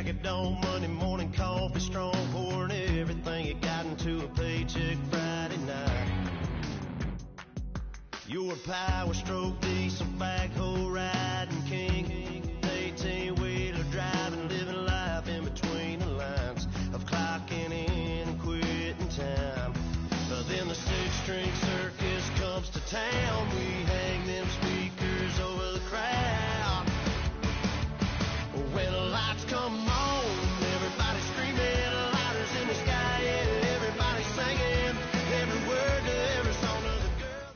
Bag of dough, Monday morning coffee, strong pouring everything you got into a paycheck Friday night. You're a power stroke, diesel backhoe riding king, 18-wheeler driving, living life in between the lines of clocking in and quitting time. Then the six-string circus comes to town. We hang them speakers over the crowd. When the lights come on, everybody screaming, lighters in the sky, yeah, everybody singing every word to every song of the girl.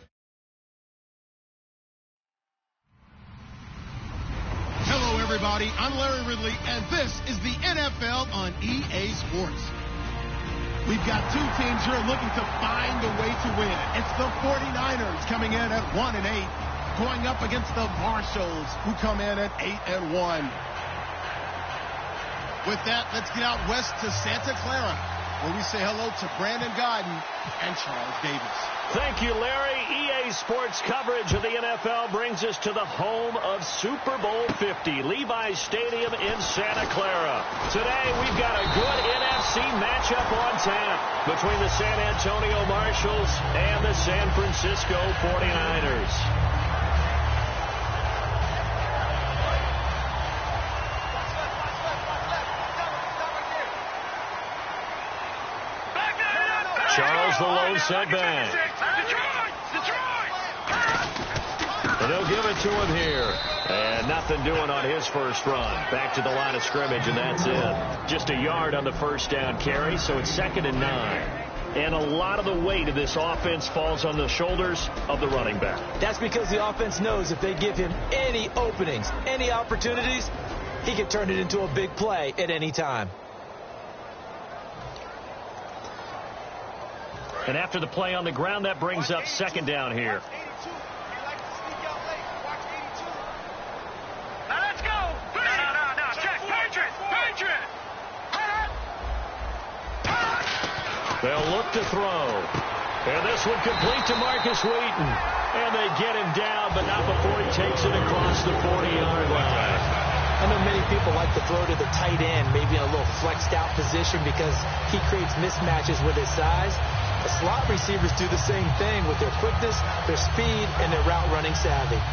Hello, everybody. I'm Larry Ridley, and this is the NFL on EA Sports. We've got two teams here looking to find a way to win. It's the 49ers coming in at 1-8, going up against the Marshalls, who come in at 8-1. With that, let's get out west to Santa Clara, where we say hello to Brandon Godden and Charles Davis. Thank you, Larry. EA Sports coverage of the NFL brings us to the home of Super Bowl 50, Levi's Stadium in Santa Clara. Today, we've got a good NFC matchup on tap between the San Antonio Marshalls and the San Francisco 49ers. Charles the lone setback. And they'll give it to him here. And nothing doing on his first run. Back to the line of scrimmage, and that's it. Just a yard on the first down carry, so it's 2nd and 9. And a lot of the weight of this offense falls on the shoulders of the running back. That's because the offense knows if they give him any openings, any opportunities, he can turn it into a big play at any time. And after the play on the ground, that brings up 2nd down here. Now let's go. No. Check. Patriot. They'll look to throw. And this one complete to Marcus Wheaton. And they get him down, but not before he takes it across the 40-yard line. I know many people like to throw to the tight end, maybe in a little flexed out position because he creates mismatches with his size. The slot receivers do the same thing with their quickness, their speed, and their route running savvy. All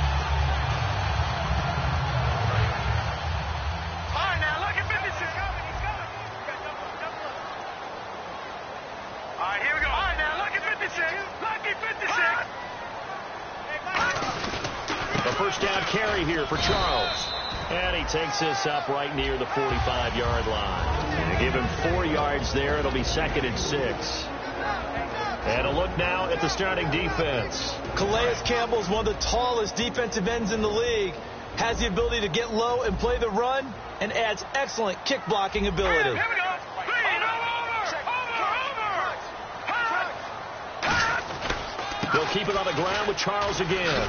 right, now look at 56. He's coming. All right, here we go. All right, now look at 56. Lucky 56. The first down carry here for Charles. And he takes this up right near the 45-yard line. And give him 4 yards there. It'll be 2nd and 6. And a look now at the starting defense. Calais Campbell is one of the tallest defensive ends in the league. Has the ability to get low and play the run, and adds excellent kick blocking ability. Here we go. They'll keep it on the ground with Charles again.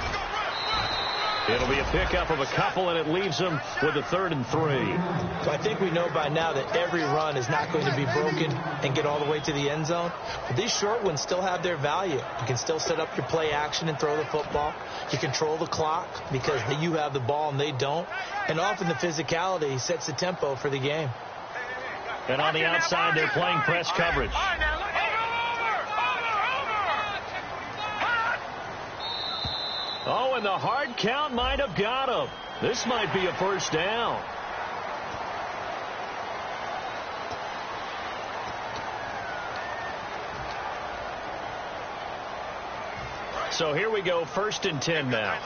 It'll be a pickup of a couple, and it leaves them with a 3rd and 3. So I think we know by now that every run is not going to be broken and get all the way to the end zone. But these short ones still have their value. You can still set up your play action and throw the football. You control the clock because you have the ball and they don't. And often the physicality sets the tempo for the game. And on the outside, they're playing press coverage. Oh, and the hard count might have got him. This might be a first down. So here we go, 1st and 10 now.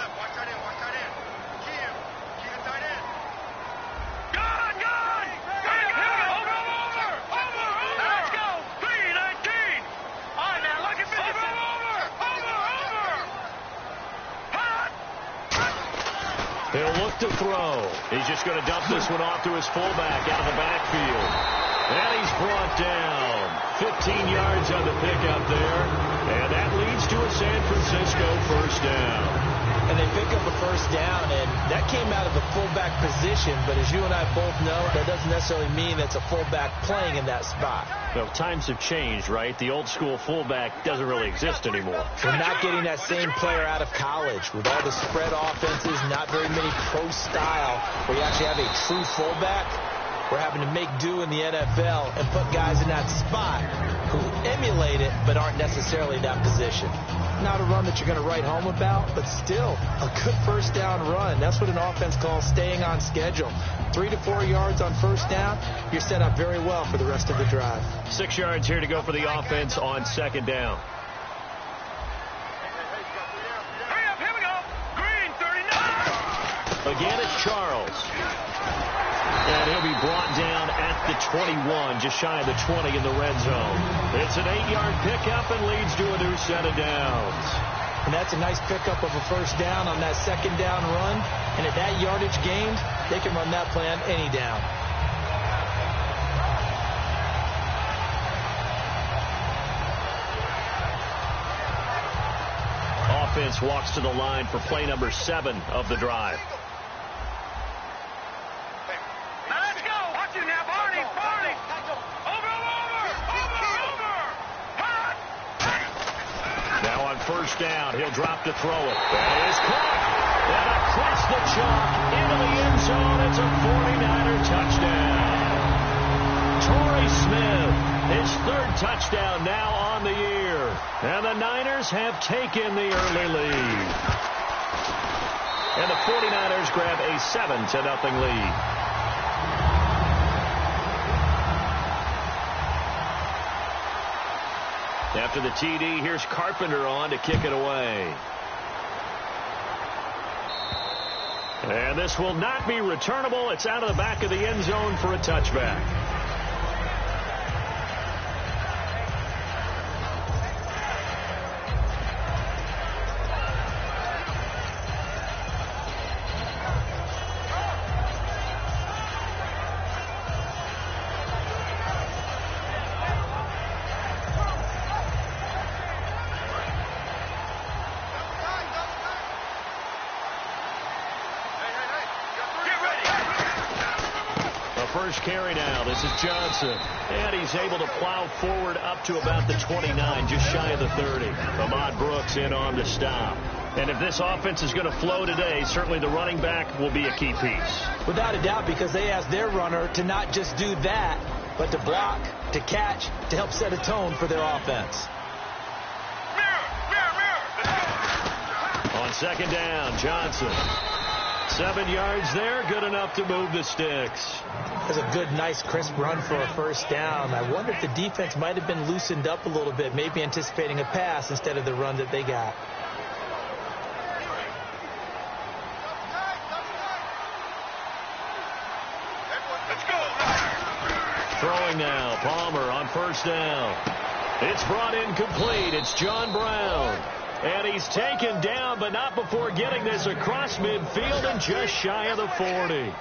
He'll look to throw. He's just going to dump this one off to his fullback out of the backfield. And he's brought down. 15 yards on the pickup there. And that leads to a San Francisco first down. And they pick up a first down, and that came out of the fullback position. But as you and I both know, that doesn't necessarily mean that's a fullback playing in that spot. Well, times have changed, right? The old school fullback doesn't really exist anymore. We're not getting that same player out of college with all the spread offenses, not very many pro style, where you actually have a true fullback. We're having to make do in the NFL and put guys in that spot who emulate it but aren't necessarily in that position. Not a run that you're going to write home about, but still a good first down run. That's what an offense calls staying on schedule. 3 to 4 yards on first down, you're set up very well for the rest of the drive. 6 yards here to go for the offense on second down. Hurry up, here we go. Green, 39. Again, it's Charles. And he'll be brought down at the 21, just shy of the 20 in the red zone. It's an 8-yard pickup and leads to a new set of downs. And that's a nice pickup of a first down on that second down run. And at that yardage gained, they can run that play on any down. Offense walks to the line for play number 7 of the drive. First down, he'll drop to throw it. That is caught. And across the chalk into the end zone. It's a 49er touchdown. Torrey Smith, his 3rd touchdown now on the year. And the Niners have taken the early lead. And the 49ers grab a 7-0 lead. After the TD, here's Carpenter on to kick it away. And this will not be returnable. It's out of the back of the end zone for a touchback. First carry now. This is Johnson. And he's able to plow forward up to about the 29, just shy of the 30. Ahmad Brooks in on the stop. And if this offense is going to flow today, certainly the running back will be a key piece. Without a doubt, because they asked their runner to not just do that, but to block, to catch, to help set a tone for their offense. On second down, Johnson. 7 yards there, good enough to move the sticks. That's a good, nice, crisp run for a first down. I wonder if the defense might have been loosened up a little bit, maybe anticipating a pass instead of the run that they got. Let's go. Throwing now, Palmer on first down. It's brought in complete. It's John Brown. And he's taken down, but not before getting this across midfield and just shy of the 40.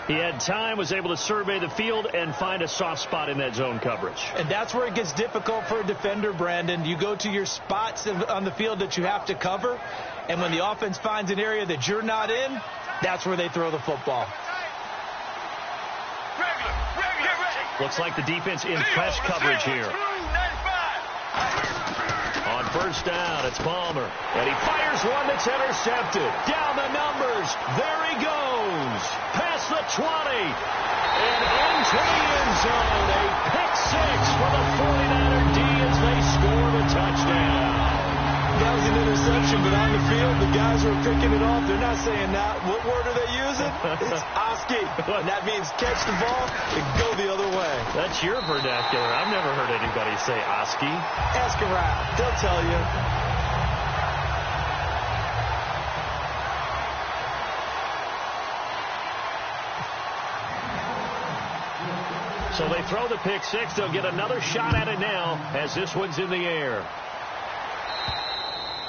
He had time, was able to survey the field and find a soft spot in that zone coverage. And that's where it gets difficult for a defender, Brandon. You go to your spots on the field that you have to cover, and when the offense finds an area that you're not in, that's where they throw the football. Looks like the defense in press coverage here. On first down, it's Palmer. And he fires one that's intercepted. Down the numbers. There he goes. Past the 20. And into the end zone. A pick 6 for the 49er D as they score the touchdown. That was an interception, but on the field, the guys who are picking it off, they're not saying that. What word are they using? It's Oski. And that means catch the ball and go the other way. That's your vernacular. I've never heard anybody say Oski. Ask around. They'll tell you. So they throw the pick 6. They'll get another shot at it now as this one's in the air.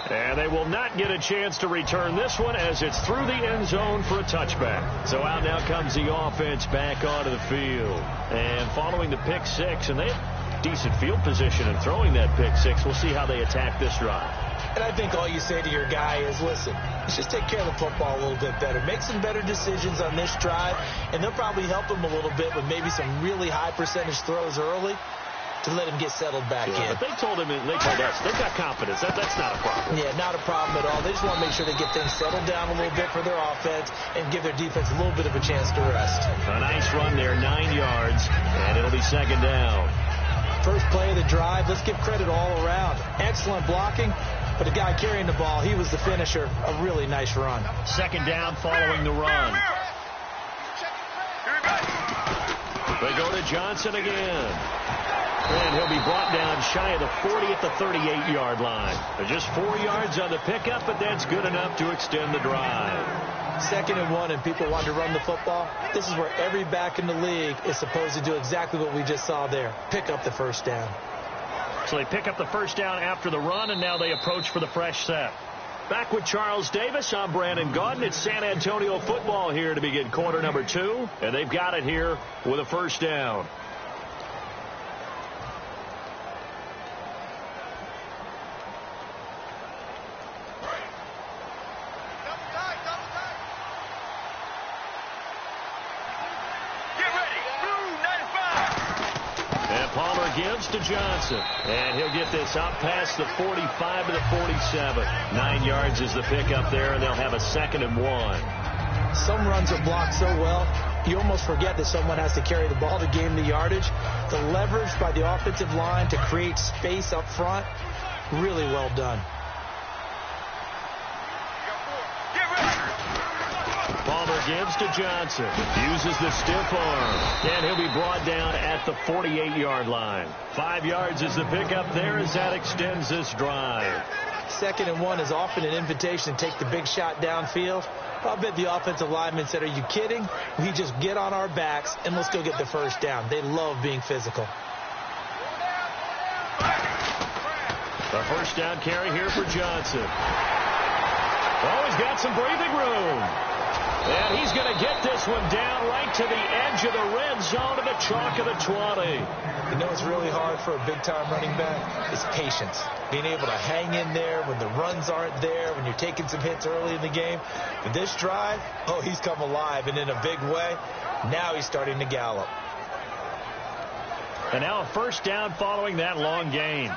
And they will not get a chance to return this one as it's through the end zone for a touchback. So out now comes the offense back onto the field. And following the pick 6, and they have decent field position in throwing that pick 6. We'll see how they attack this drive. And I think all you say to your guy is, listen, let's just take care of the football a little bit better. Make some better decisions on this drive, and they'll probably help him a little bit with maybe some really high percentage throws early. to let him get settled back in. But they told us they've got confidence. That's not a problem. Yeah, not a problem at all. They just want to make sure they get things settled down a little bit for their offense and give their defense a little bit of a chance to rest. A nice run there, 9 yards, and it'll be second down. First play of the drive, let's give credit all around. Excellent blocking, but the guy carrying the ball, he was the finisher. A really nice run. Second down following the run. They go to Johnson again. And he'll be brought down shy of the 40 at the 38-yard line. Just 4 yards on the pickup, but that's good enough to extend the drive. 2nd and 1, and people want to run the football. This is where every back in the league is supposed to do exactly what we just saw there. Pick up the first down. So they pick up the first down after the run, and now they approach for the fresh set. Back with Charles Davis, I'm Brandon Gaudin. It's San Antonio football here to begin quarter number 2, and they've got it here with a first down. Gives to Johnson, and he'll get this out past the 45 to the 47. 9 yards is the pickup there, and they'll have a 2nd and 1. Some runs are blocked so well, you almost forget that someone has to carry the ball to gain the yardage. The leverage by the offensive line to create space up front, really well done. Palmer gives to Johnson. Uses the stiff arm. And he'll be brought down at the 48-yard line. 5 yards is the pickup there as that extends this drive. 2nd and 1 is often an invitation to take the big shot downfield. I'll bet the offensive lineman said, are you kidding? We just get on our backs and let's go get the first down. They love being physical. The first down carry here for Johnson. Oh, he's got some breathing room. And he's going to get this one down right to the edge of the red zone of the chalk of the 20. You know what's really hard for a big-time running back? It's patience. Being able to hang in there when the runs aren't there, when you're taking some hits early in the game. But this drive, oh, he's come alive, and in a big way. Now he's starting to gallop. And now a first down following that long gain.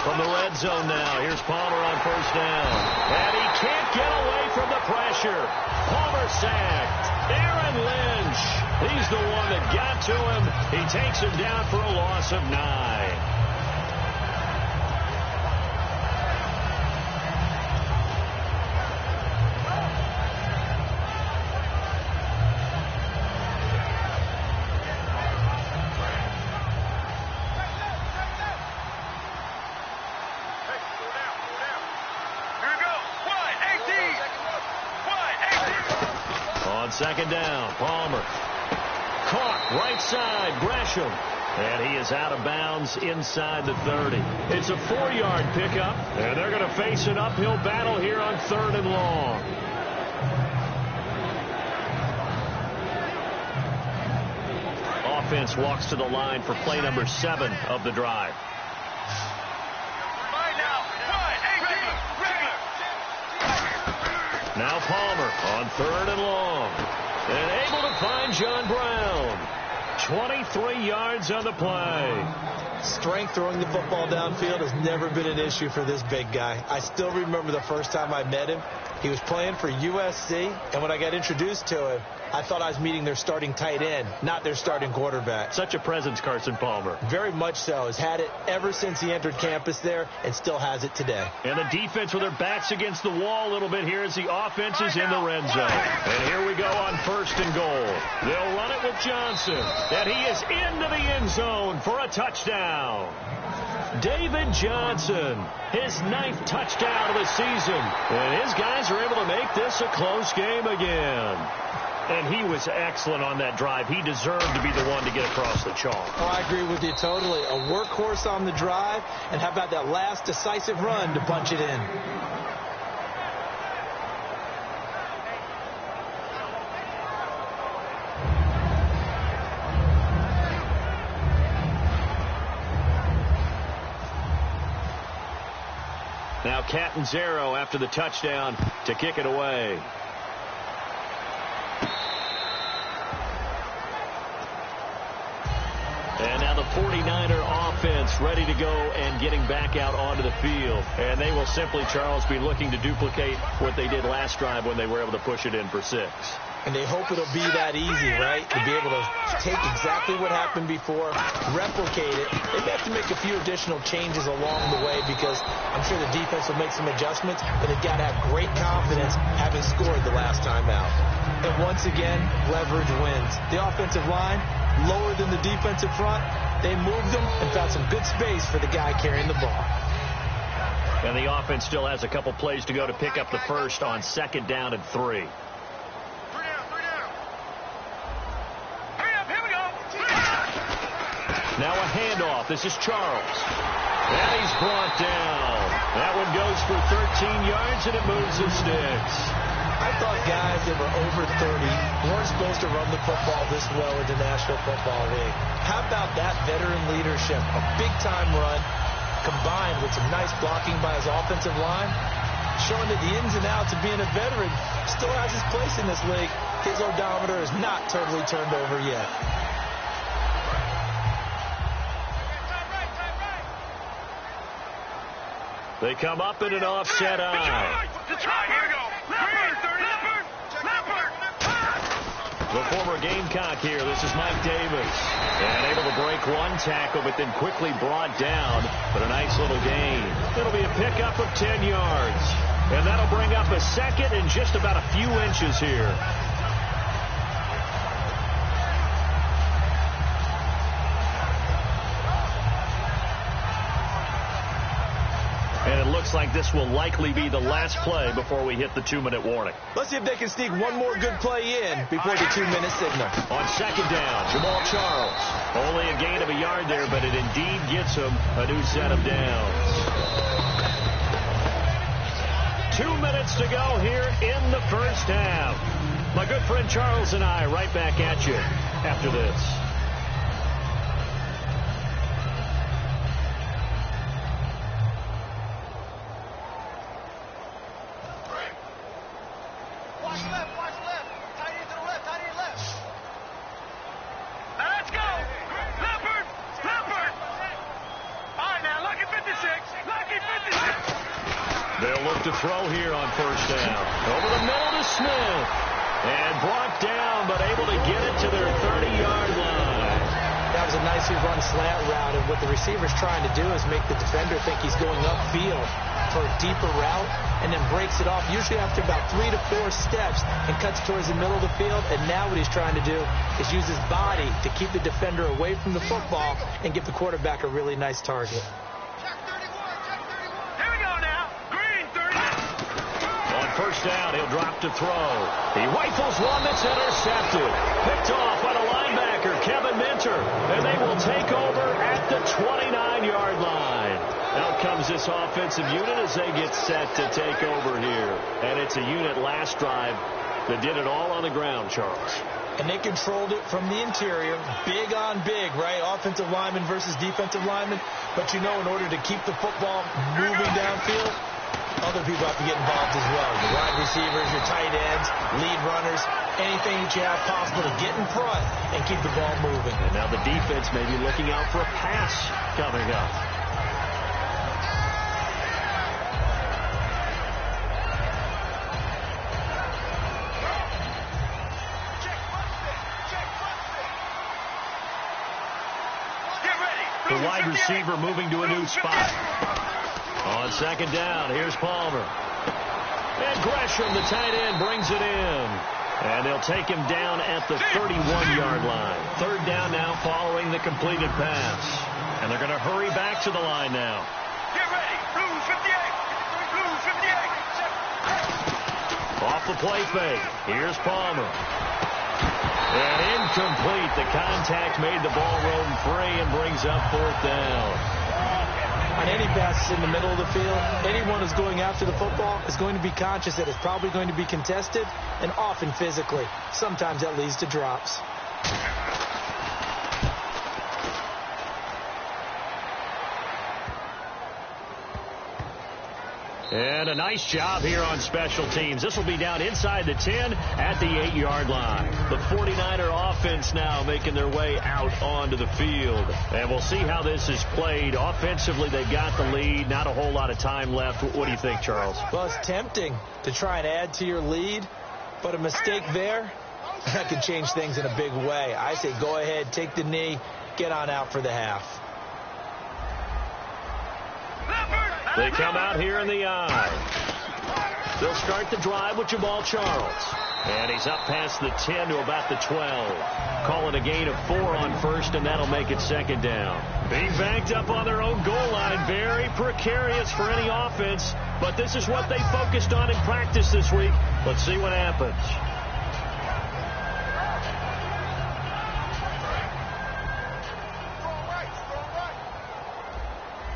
From the red zone now, here's Palmer on first down. And he can't get away from the pressure. Palmer sacked. Aaron Lynch. He's the one that got to him. He takes him down for a loss of 9. Second down, Palmer. Caught right side, Gresham. And he is out of bounds inside the 30. It's a 4-yard pickup, and they're going to face an uphill battle here on 3rd and long. Offense walks to the line for play number 7 of the drive. Now Palmer on 3rd and long. And able to find John Brown. 23 yards on the play. Strength throwing the football downfield has never been an issue for this big guy. I still remember the first time I met him. He was playing for USC, and when I got introduced to him, I thought I was meeting their starting tight end, not their starting quarterback. Such a presence, Carson Palmer. Very much so. Has had it ever since he entered campus there and still has it today. And the defense with their backs against the wall a little bit here as the offense is in the red zone. And here we go on 1st and goal. They'll run it with Johnson. And he is into the end zone for a touchdown. David Johnson, his 9th touchdown of the season. And his guys are able to make this a close game again. And he was excellent on that drive. He deserved to be the one to get across the chalk. Oh, I agree with you totally. A workhorse on the drive. And how about that last decisive run to punch it in? Now Catanzaro after the touchdown to kick it away. ready to go and getting back out onto the field. And they will simply, Charles, be looking to duplicate what they did last drive when they were able to push it in for 6. And they hope it'll be that easy, right? To be able to take exactly what happened before, replicate it. They may have to make a few additional changes along the way because I'm sure the defense will make some adjustments, but they've got to have great confidence having scored the last time out. And once again, leverage wins. The offensive line, lower than the defensive front, they moved them and found some good space for the guy carrying the ball. And the offense still has a couple plays to go to pick up the first on 2nd down and 3. Now a handoff. This is Charles. And he's brought down. That one goes for 13 yards, and it moves the sticks. I thought guys that were over 30 weren't supposed to run the football this well in the National Football League. How about that veteran leadership? A big-time run combined with some nice blocking by his offensive line, showing that the ins and outs of being a veteran still has his place in this league. His odometer is not totally turned over yet. They come up in an offset eye. The former Gamecock here. This is Mike Davis. And able to break one tackle, but then quickly brought down. But a nice little gain. It'll be a pickup of 10 yards. And that'll bring up a 2nd and just about a few inches here. And it looks like this will likely be the last play before we hit the 2-minute warning. Let's see if they can sneak one more good play in before the 2-minute signal. On 2nd down, Jamal Charles. Only a gain of a yard there, but it indeed gets him a new set of downs. 2 minutes to go here in the first half. My good friend Charles and I right back at you after this. They'll look to throw here on 1st down. Over the middle to Smith. And brought down, but able to get it to their 30-yard line. That was a nicely run slant route, and what the receiver's trying to do is make the defender think he's going upfield for a deeper route, and then breaks it off, usually after about 3 to 4 steps, and cuts towards the middle of the field. And now what he's trying to do is use his body to keep the defender away from the football and give the quarterback a really nice target. First down, he'll drop to throw. He rifles one that's intercepted. Picked off by the linebacker, Kevin Minter. And they will take over at the 29-yard line. Out comes this offensive unit as they get set to take over here. And it's a unit last drive that did it all on the ground, Charles. And they controlled it from the interior. Big on big, right? Offensive lineman versus defensive lineman. But, in order to keep the football moving downfield, other people have to get involved as well. Your wide receivers, your tight ends, lead runners, anything that you have possible to get in front and keep the ball moving. And now the defense may be looking out for a pass coming up. The wide receiver moving to a new spot. On 2nd down, here's Palmer. And Gresham, the tight end, brings it in. And they'll take him down at the 31-yard line. 3rd down now following the completed pass. And they're going to hurry back to the line now. Get ready. Blues 58. Blues 58. Off the play fake. Here's Palmer. And incomplete. The contact made the ball roam free and brings up 4th down. On any passes in the middle of the field, anyone who's going after the football is going to be conscious that it's probably going to be contested, and often physically. Sometimes that leads to drops. And a nice job here on special teams. This will be down inside the 10 at the 8-yard line. The 49er offense now making their way out onto the field. And we'll see how this is played. Offensively, they've got the lead. Not a whole lot of time left. What do you think, Charles? Well, it's tempting to try and add to your lead, but a mistake there, that could change things in a big way. I say go ahead, take the knee, get on out for the half. They come out here in the I. They'll start the drive with Jamaal Charles. And he's up past the 10 to about the 12. Calling a gain of 4 on first, and that'll make it second down. Being banked up on their own goal line. Very precarious for any offense. But this is what they focused on in practice this week. Let's see what happens.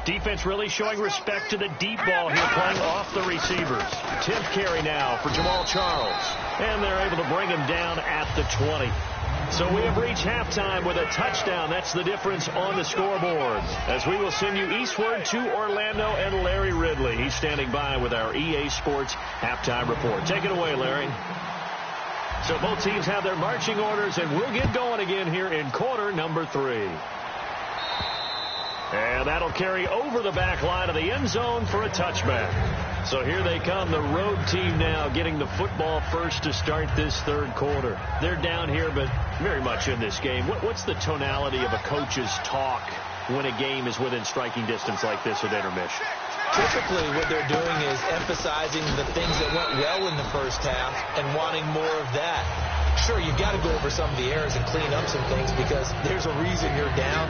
Defense really showing respect to the deep ball here, playing off the receivers. 10th carry now for Jamaal Charles. And they're able to bring him down at the 20. So we have reached halftime with a touchdown. That's the difference on the scoreboard. As we will send you eastward to Orlando and Larry Ridley. He's standing by with our EA Sports halftime report. Take it away, Larry. So both teams have their marching orders, and we'll get going again here in quarter number 3. And that'll carry over the back line of the end zone for a touchback. So here they come, the road team now getting the football first to start this third quarter. They're down here, but very much in this game. What's the tonality of a coach's talk when a game is within striking distance like this at intermission? Typically what they're doing is emphasizing the things that went well in the first half and wanting more of that. Sure, you've got to go over some of the errors and clean up some things because there's a reason you're down.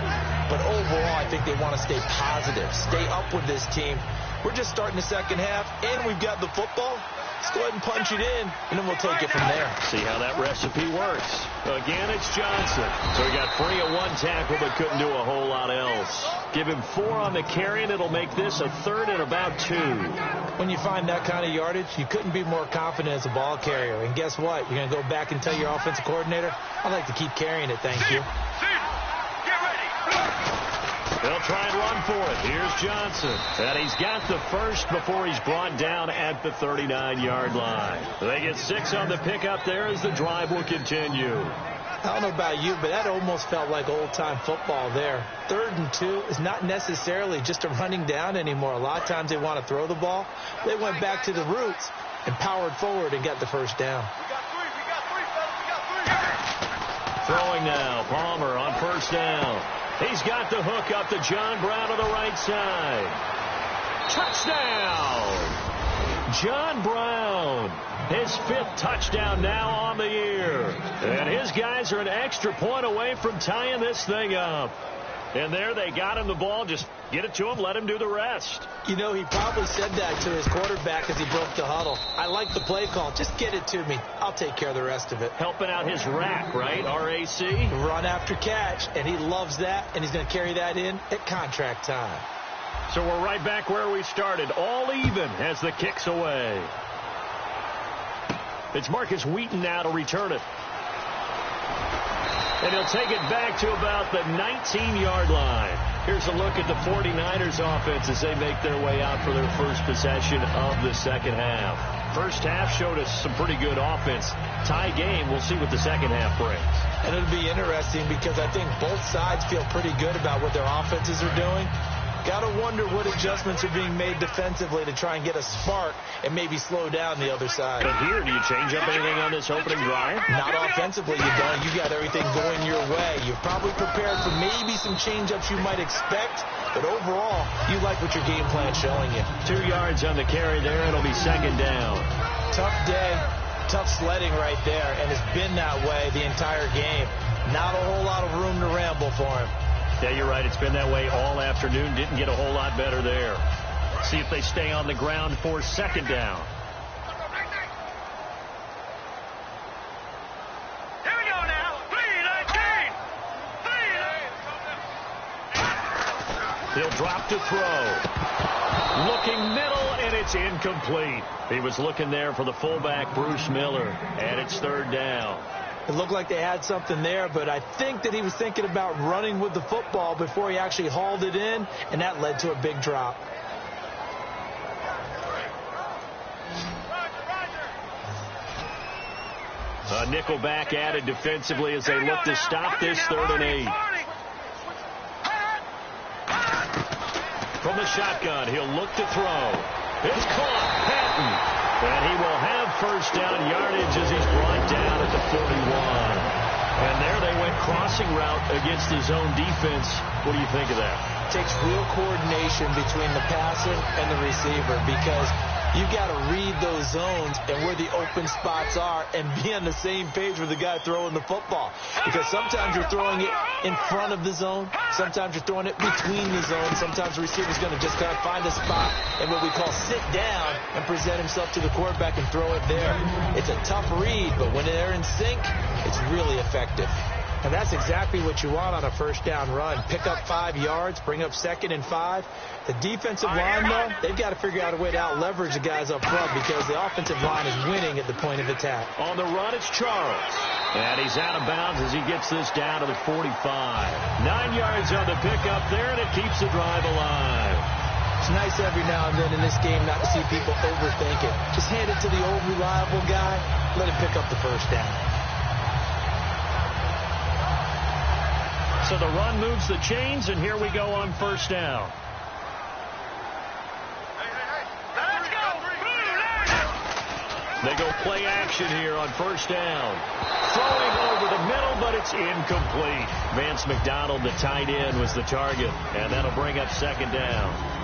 But overall, I think they want to stay positive, stay up with this team. We're just starting the second half, and we've got the football. Let's go ahead and punch it in, and then we'll take it from there. See how that recipe works. Again, it's Johnson. So he got free of 1 tackle, but couldn't do a whole lot else. Give him 4 on the carry, and it'll make this a third and about 2. When you find that kind of yardage, you couldn't be more confident as a ball carrier. And guess what? You're going to go back and tell your offensive coordinator, I'd like to keep carrying it, thank you. They'll try and run for it. Here's Johnson. And he's got the first before he's brought down at the 39-yard line. They get 6 on the pickup there as the drive will continue. I don't know about you, but that almost felt like old-time football there. 3rd and 2 is not necessarily just a running down anymore. A lot of times they want to throw the ball. They went back to the roots and powered forward and got the first down. Throwing now, Palmer on first down. He's got the hook up to John Brown on the right side. Touchdown! John Brown, his 5th touchdown now on the year. And his guys are an extra point away from tying this thing up. And there they got him the ball. Just get it to him, let him do the rest. You know, he probably said that to his quarterback as he broke the huddle. I like the play call. Just get it to me. I'll take care of the rest of it. Helping out his rack, right? R-A-C? Run after catch. And he loves that. And he's going to carry that in at contract time. So we're right back where we started. All even as the kick's away. It's Marcus Wheaton now to return it. And he'll take it back to about the 19-yard line. Here's a look at the 49ers offense as they make their way out for their first possession of the second half. First half showed us some pretty good offense. Tie game, we'll see what the second half brings. And it'll be interesting because I think both sides feel pretty good about what their offenses are doing. Got to wonder what adjustments are being made defensively to try and get a spark and maybe slow down the other side. But here, do you change up anything on this opening drive? Not offensively, you don't. You got everything going your way. You're probably prepared for maybe some change-ups you might expect, but overall, you like what your game plan's showing you. 2 yards on the carry there. It'll be second down. Tough day, tough sledding right there, and it's been that way the entire game. Not a whole lot of room to ramble for him. Yeah, you're right. It's been that way all afternoon. Didn't get a whole lot better there. See if they stay on the ground for second down. Here we go now. 3-19. He'll drop to throw. Looking middle, and it's incomplete. He was looking there for the fullback, Bruce Miller, and it's third down. It looked like they had something there, but I think that he was thinking about running with the football before he actually hauled it in, and that led to a big drop. A nickel back added defensively as they look to stop this 3rd and 8. From the shotgun, he'll look to throw. It's caught. Patton. And he will have first down yardage as he's brought down at the 41. And there they went crossing route against the zone defense. What do you think of that? It takes real coordination between the passer and the receiver because you've got to read those zones and where the open spots are and be on the same page with the guy throwing the football. Because sometimes you're throwing it in front of the zone. Sometimes you're throwing it between the zones. Sometimes the receiver's going to just kind of find a spot and what we call sit down and present himself to the quarterback and throw it there. It's a tough read, but when they're in sync, it's really effective. And that's exactly what you want on a first down run. Pick up 5 yards, bring up 2nd and 5. The defensive line, though, they've got to figure out a way to out-leverage the guys up front because the offensive line is winning at the point of attack. On the run, it's Charles. And he's out of bounds as he gets this down to the 45. 9 yards on the pickup there, and it keeps the drive alive. It's nice every now and then in this game not to see people overthink it. Just hand it to the old reliable guy, let him pick up the first down. So the run moves the chains, and here we go on first down. Let's go. They go play action here on first down. Throwing over the middle, but it's incomplete. Vance McDonald, the tight end, was the target, and that'll bring up 2nd down.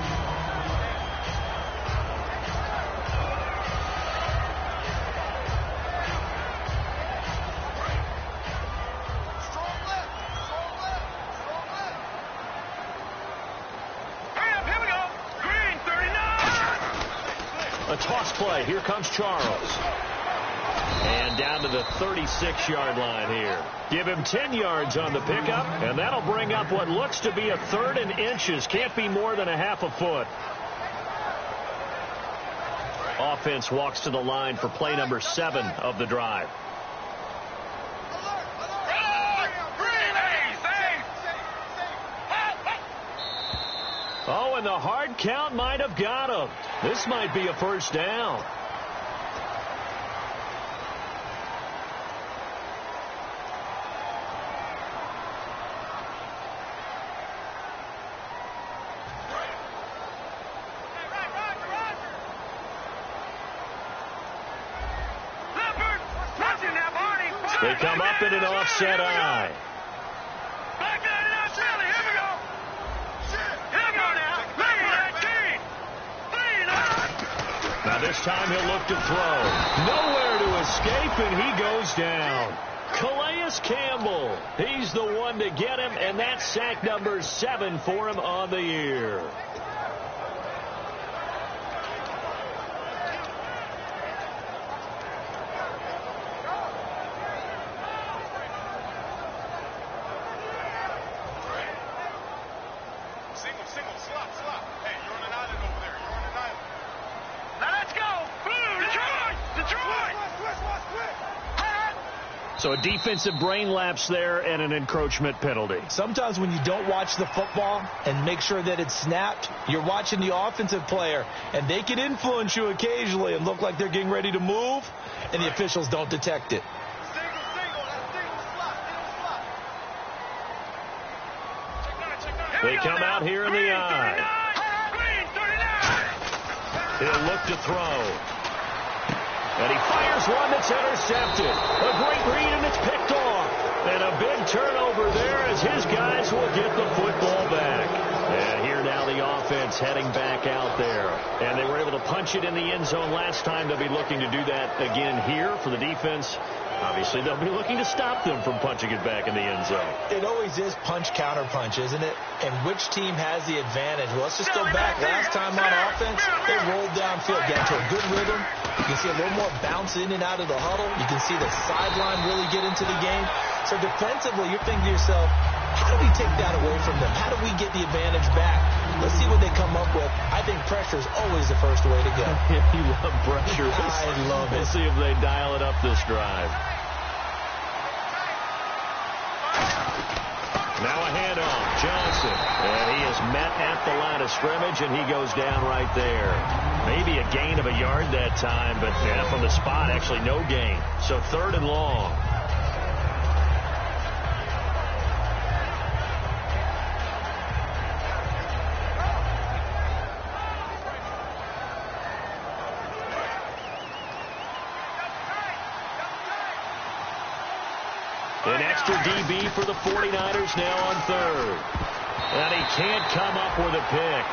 A toss play. Here comes Charles. And down to the 36-yard line here. Give him 10 yards on the pickup, and that'll bring up what looks to be a 3rd and inches. Can't be more than a half a foot. Offense walks to the line for play number 7 of the drive. Oh, and the hard count might have got him. This might be a first down. They come up in an offset eye. Now this time he'll look to throw. Nowhere to escape, and he goes down. Calais Campbell, he's the one to get him, and that's sack number 7 for him on the year. So a defensive brain lapse there and an encroachment penalty. Sometimes when you don't watch the football and make sure that it's snapped, you're watching the offensive player, and they can influence you occasionally and look like they're getting ready to move, and the officials don't detect it. They come out here in the eye. He'll look to throw. And he fires one that's intercepted. A great read, and it's picked off. And a big turnover there as his guys will get the football back. And here now the offense heading back out there. And they were able to punch it in the end zone last time. They'll be looking to do that again here for the defense. Obviously, they'll be looking to stop them from punching it back in the end zone. It always is punch-counter-punch, isn't it? And which team has the advantage? Well, let's just go back. Last time on offense, they rolled downfield, got to a good rhythm. You can see a little more bounce in and out of the huddle. You can see the sideline really get into the game. So defensively, you're thinking to yourself, how do we take that away from them? How do we get the advantage back? Let's see what they come up with. I think pressure is always the first way to go. You love pressure. I love it. We'll see if they dial it up this drive. Now a handoff. Johnson. And he is met at the line of scrimmage, and he goes down right there. Maybe a gain of a yard that time, but yeah, from the spot, actually no gain. So 3rd and long. An extra DB for the 49ers now on 3rd. And he can't come up with a pick.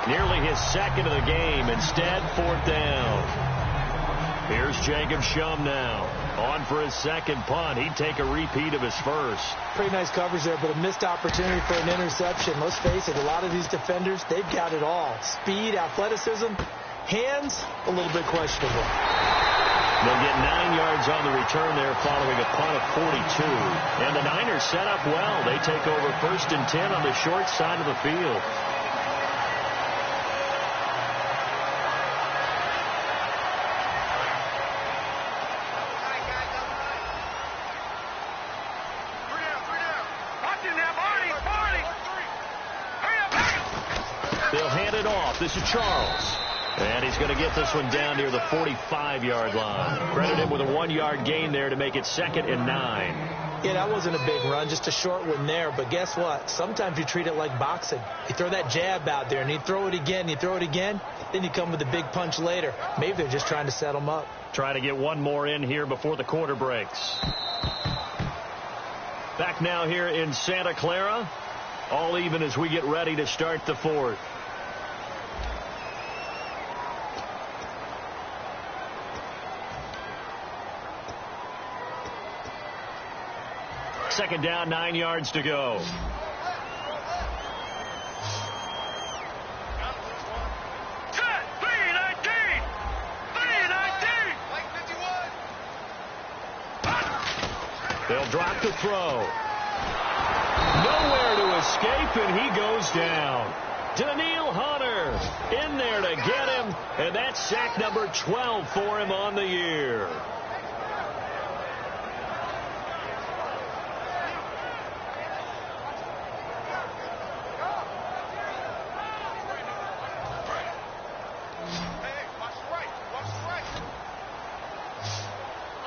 Nearly his 2nd of the game. Instead, 4th down. Here's Jacob Shum now. On for his 2nd punt. He'd take a repeat of his 1st. Pretty nice coverage there, but a missed opportunity for an interception. Let's face it, a lot of these defenders, they've got it all. Speed, athleticism, hands, a little bit questionable. They'll get 9 yards on the return there following a punt of 42. And the Niners set up well. They take over 1st and 10 on the short side of the field. They'll hand it off. This is Charles. And he's going to get this one down near the 45-yard line. Credit him with a 1-yard gain there to make it 2nd and 9. Yeah, that wasn't a big run, just a short one there. But guess what? Sometimes you treat it like boxing. You throw that jab out there, and you throw it again, then you come with a big punch later. Maybe they're just trying to set them up. Trying to get one more in here before the quarter breaks. Back now here in Santa Clara. All even as we get ready to start the 4th. Second down, 9 yards to go. They'll drop the throw. Nowhere to escape, and he goes down. Danielle Hunter in there to get him, and that's sack number 12 for him on the year.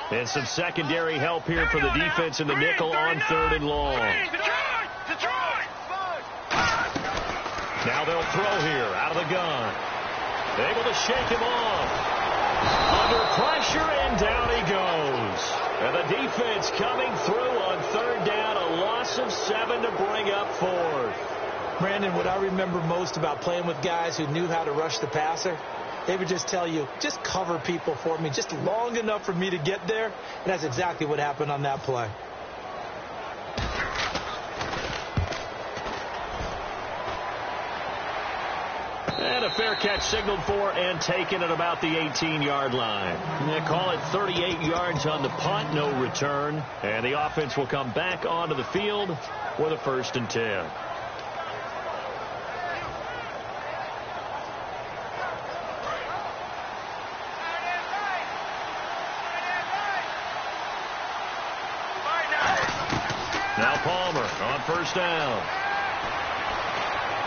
And some secondary help here for the defense in the nickel on 3rd and long. Now they'll throw here out of the gun. Able to shake him off. Under pressure, and down he goes. And the defense coming through on 3rd down. A loss of 7 to bring up 4th. Brandon, what I remember most about playing with guys who knew how to rush the passer, they would just tell you, just cover people for me, just long enough for me to get there. And that's exactly what happened on that play. And a fair catch signaled for and taken at about the 18-yard line. They call it 38 yards on the punt, no return. And the offense will come back onto the field with a 1st and 10. Now Palmer on 1st down.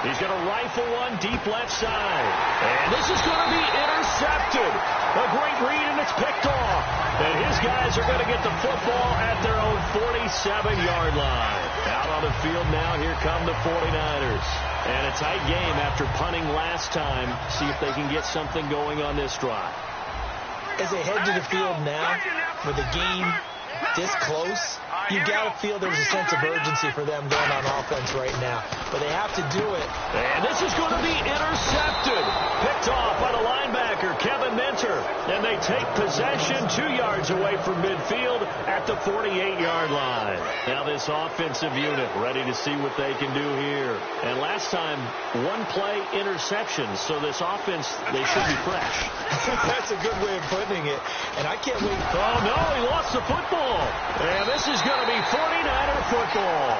He's going to rifle one deep left side. And this is going to be intercepted. A great read, and it's picked off. And his guys are going to get the football at their own 47-yard line. Out on the field now, here come the 49ers. And a tight game after punting last time. See if they can get something going on this drive. As they head to the field now, with the game this close, you got to feel there's a sense of urgency for them going on offense right now. But they have to do it. And this is going to be intercepted. Picked off by the linebacker, Kevin Minter. And they take possession 2 yards away from midfield at the 48-yard line. Now this offensive unit ready to see what they can do here. And last time, 1-play interceptions. So this offense, they should be fresh. That's a good way of putting it. And I can't wait. Oh, no, he lost the football. And this is going to be 49er football.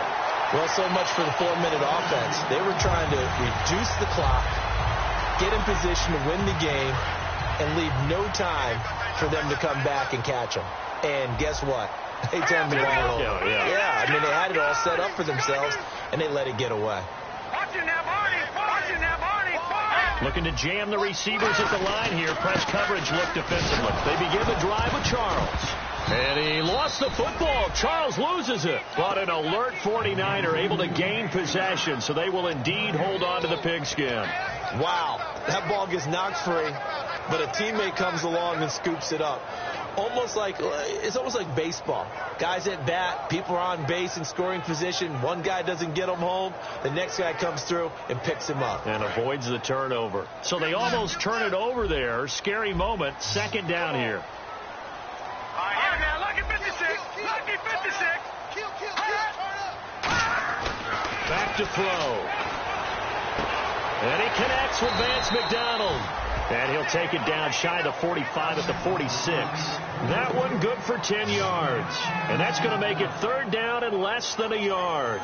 Well, so much for the 4-minute offense. They were trying to reduce the clock, get in position to win the game, and leave no time for them to come back and catch them. And guess what? They turned the ball over. Yeah, I mean, they had it all set up for themselves, and they let it get away. Looking to jam the receivers at the line here. Press coverage look defensively. They begin the drive with Charles. And he lost the football. Charles loses it. But an alert 49er able to gain possession, so they will indeed hold on to the pigskin. Wow, that ball gets knocked free, but a teammate comes along and scoops it up. It's almost like baseball. Guys at bat, people are on base in scoring position. One guy doesn't get him home. The next guy comes through and picks him up. And avoids the turnover. So they almost turn it over there. Scary moment. Second down here. Lucky 56. Lucky 56. Back to throw. And he connects with Vance McDonald. And he'll take it down shy of the 45 at the 46. That one good for 10 yards. And that's going to make it third down and less than a yard.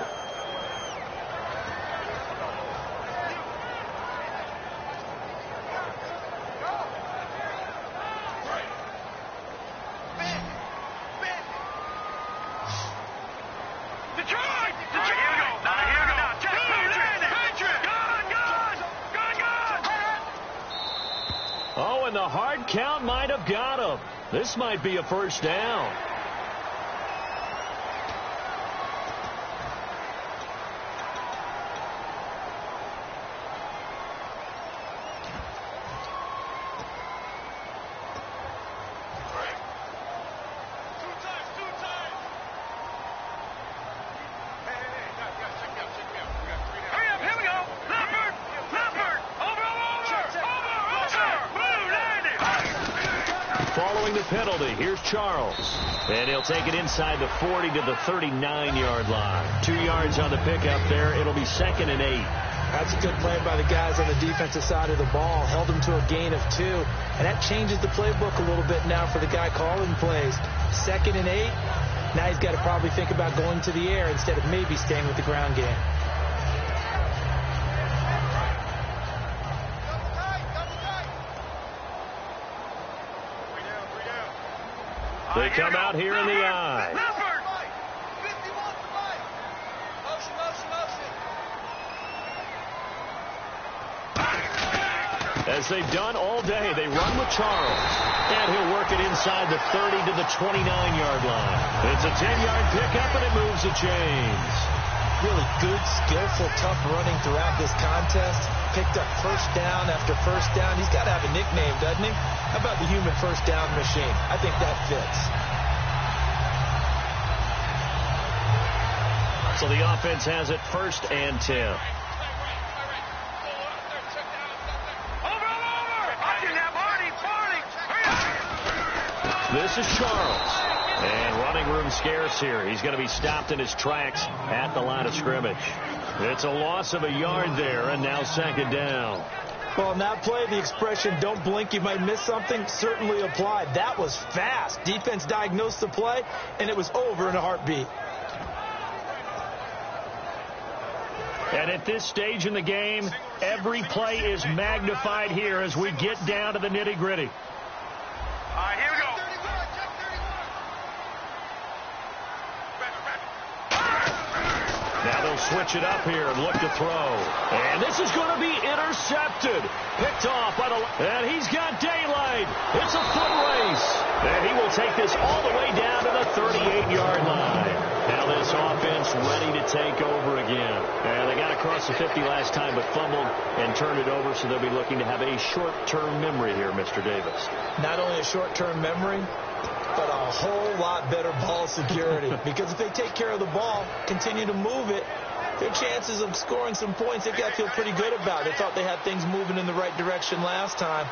Oh, and the hard count might have got him. This might be a first down. The penalty. Here's Charles. And he'll take it inside the 40 to the 39-yard line. 2 yards on the pickup there. It'll be 2nd and 8. That's a good play by the guys on the defensive side of the ball. Held them to a gain of 2. And that changes the playbook a little bit now for the guy calling plays. 2nd and 8. Now he's got to probably think about going to the air instead of maybe staying with the ground game. They come out here in the I. As they've done all day, they run with Charles. And he'll work it inside the 30 to the 29-yard line. It's a 10-yard pickup, and it moves the chains. Really good, skillful, tough running throughout this contest. Picked up first down after first down. He's got to have a nickname, doesn't he? How about the human first down machine? I think that fits. So the offense has it 1st and 10. This is Charles. And running room scarce here. He's going to be stopped in his tracks at the line of scrimmage. It's a loss of a yard there, and now 2nd down. Well, in that play, the expression, don't blink, you might miss something, certainly applied. That was fast. Defense diagnosed the play, and it was over in a heartbeat. And at this stage in the game, every play is magnified here as we get down to the nitty-gritty. All right, here we go. Now they'll switch it up here and look to throw. And this is going to be intercepted. Picked off by the... And he's got daylight. It's a foot race. And he will take this all the way down to the 38-yard line. Now this offense ready to take over again. And they got across the 50 last time, but fumbled and turned it over, so they'll be looking to have a short-term memory here, Mr. Davis. Not only a short-term memory, but a whole lot better ball security. Because if they take care of the ball, continue to move it, their chances of scoring some points, they've got to feel pretty good about. They thought they had things moving in the right direction last time.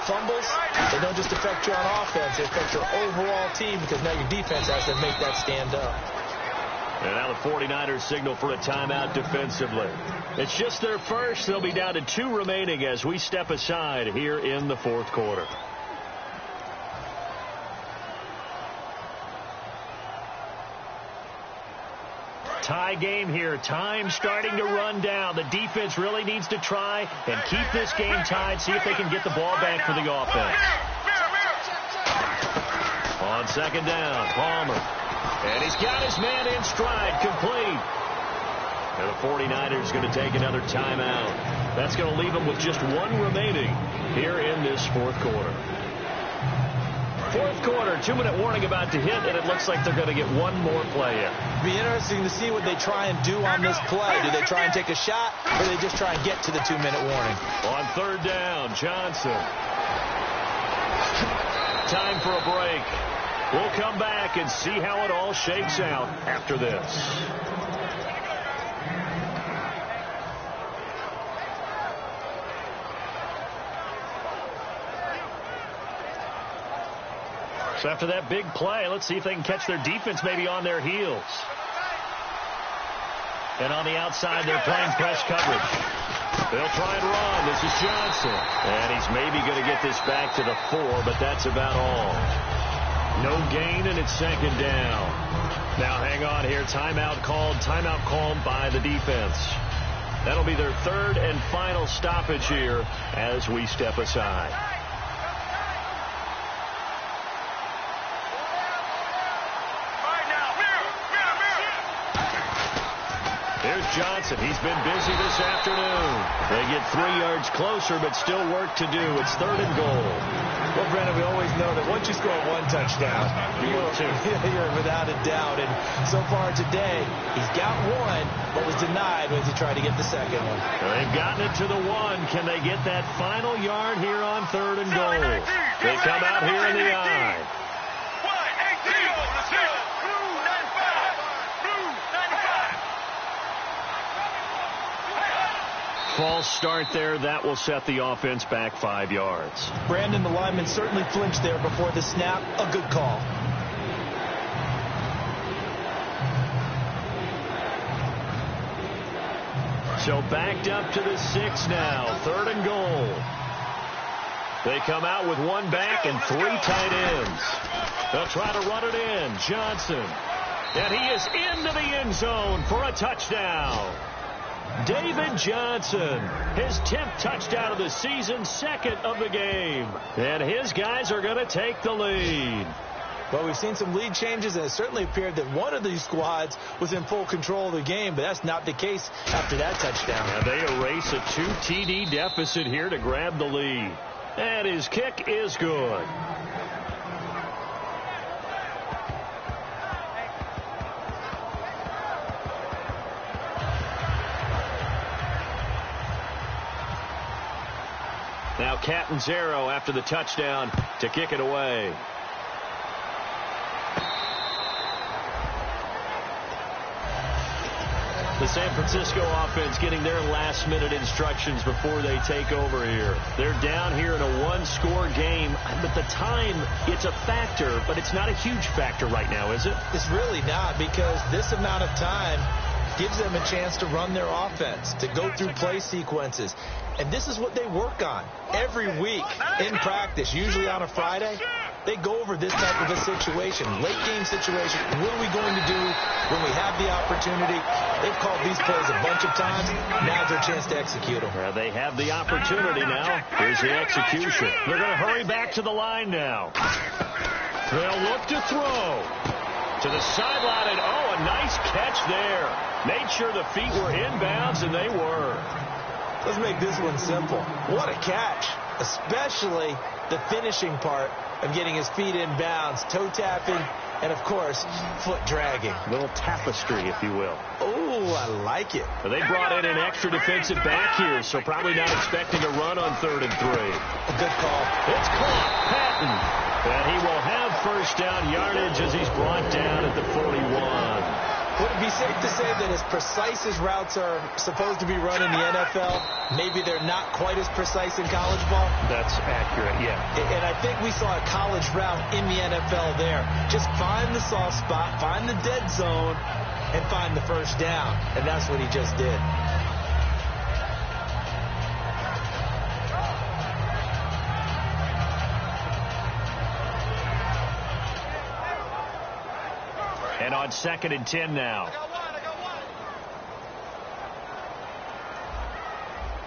Fumbles, they don't just affect you on offense, they affect your overall team, because now your defense has to make that stand up. And now the 49ers signal for a timeout defensively. It's just their first. They'll be down to 2 remaining as we step aside here in the 4th quarter. Tie game here. Time starting to run down. The defense really needs to try and keep this game tied, see if they can get the ball back for the offense. On second down, Palmer. And he's got his man in stride, complete. And the 49ers going to take another timeout. That's going to leave them with just one remaining here in this fourth quarter. Fourth quarter, 2-minute warning about to hit, and it looks like they're going to get one more play in. Be interesting to see what they try and do on this play. Do they try and take a shot, or do they just try and get to the 2-minute warning? On third down, Johnson. Time for a break. We'll come back and see how it all shakes out after this. So after that big play, let's see if they can catch their defense maybe on their heels. And on the outside, they're playing press coverage. They'll try and run. This is Johnson. And he's maybe going to get this back to the 4, but that's about all. No gain, and it's second down. Now hang on here. Timeout called by the defense. That'll be their third and final stoppage here as we step aside. Here's Johnson. He's been busy this afternoon. They get 3 yards closer, but still work to do. It's third and goal. Well, Brandon, we always know that once you score one touchdown, you're without a doubt. And so far today, he's got one, but was denied as he tried to get the second one. They've gotten it to the 1. Can they get that final yard here on third and goal? They come out here in the eye. False start there. That will set the offense back 5 yards. Brandon, the lineman certainly flinched there before the snap. A good call. So backed up to the 6 now. Third and goal. They come out with 1 back and 3 tight ends. They'll try to run it in. Johnson. And he is into the end zone for a touchdown. David Johnson, his 10th touchdown of the season, 2nd of the game. And his guys are going to take the lead. Well, we've seen some lead changes, and it certainly appeared that one of these squads was in full control of the game, but that's not the case after that touchdown. Now they erase a 2 TD deficit here to grab the lead. And his kick is good. Now Catanzaro after the touchdown to kick it away. The San Francisco offense getting their last-minute instructions before they take over here. They're down here in a 1-score game, but the time, it's a factor, but it's not a huge factor right now, is it? It's really not, because this amount of time gives them a chance to run their offense, to go through play sequences. And this is what they work on every week in practice, usually on a Friday. They go over this type of a situation, late-game situation. What are we going to do when we have the opportunity? They've called these plays a bunch of times. Now's their chance to execute them. They have the opportunity now. Here's the execution. They're going to hurry back to the line now. They'll look to throw. To the sideline, and oh, a nice catch there. Made sure the feet were inbounds, and they were. Let's make this one simple. What a catch, especially the finishing part of getting his feet in bounds, toe tapping, and, of course, foot dragging. A little tapestry, if you will. Oh, I like it. Well, they brought in an extra defensive back here, so probably not expecting a run on 3rd and 3. A good call. It's caught. Patton. And he will have first down yardage as he's brought down at the 41. Would it be safe to say that as precise as routes are supposed to be run in the NFL, maybe they're not quite as precise in college ball? That's accurate, yeah. And I think we saw a college route in the NFL there. Just find the soft spot, find the dead zone, and find the first down. And that's what he just did. And on 2nd and 10 now.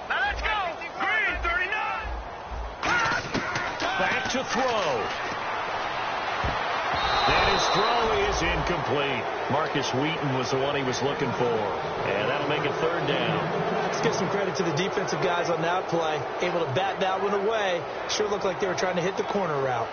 Now let's go. Green 39. Back to throw. And his throw is incomplete. Marcus Wheaton was the one he was looking for. And that'll make it third down. Let's give some credit to the defensive guys on that play. Able to bat that one away. Sure looked like they were trying to hit the corner route.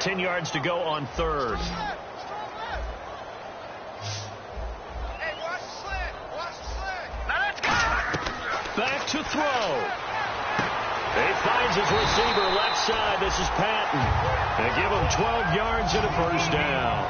Ten yards to go on third. Back to throw. He finds his receiver left side. This is Patton. They give him 12 yards and a first down.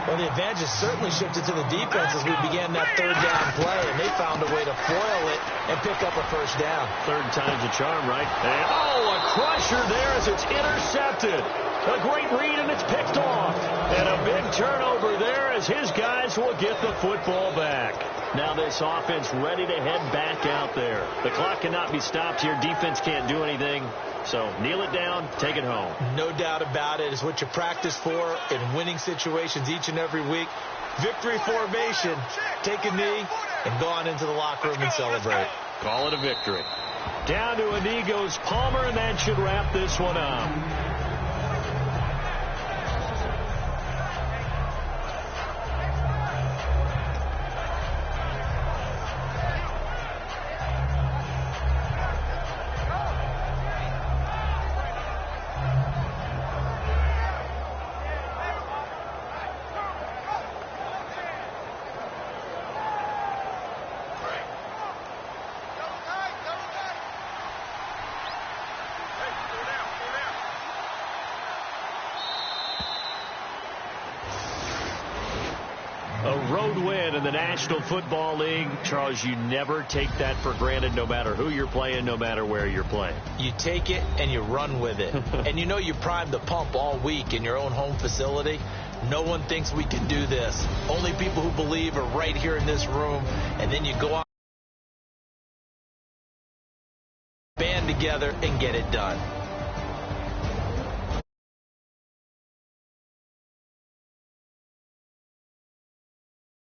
Well, the advantage has certainly shifted to the defense as we began that third down play, and they found a way to foil it and pick up a first down. Third time's a charm, right? And, a crusher there as it's intercepted. A great read, and it's picked off. And a big turnover there as his guys will get the football back. Now this offense ready to head back out there. The clock cannot be stopped here. Defense can't do anything. So kneel it down, take it home. No doubt about it. It's what you practice for in winning situations each and every week. Victory formation. Take a knee and go on into the locker room and celebrate. Call it a victory. Down to a knee goes Palmer, and that should wrap this one up. A road win in the National Football League. Charles, you never take that for granted no matter who you're playing, no matter where you're playing. You take it and you run with it. And you know you primed the pump all week in your own home facility. No one thinks we can do this. Only people who believe are right here in this room. And then you go out, band together, and get it done.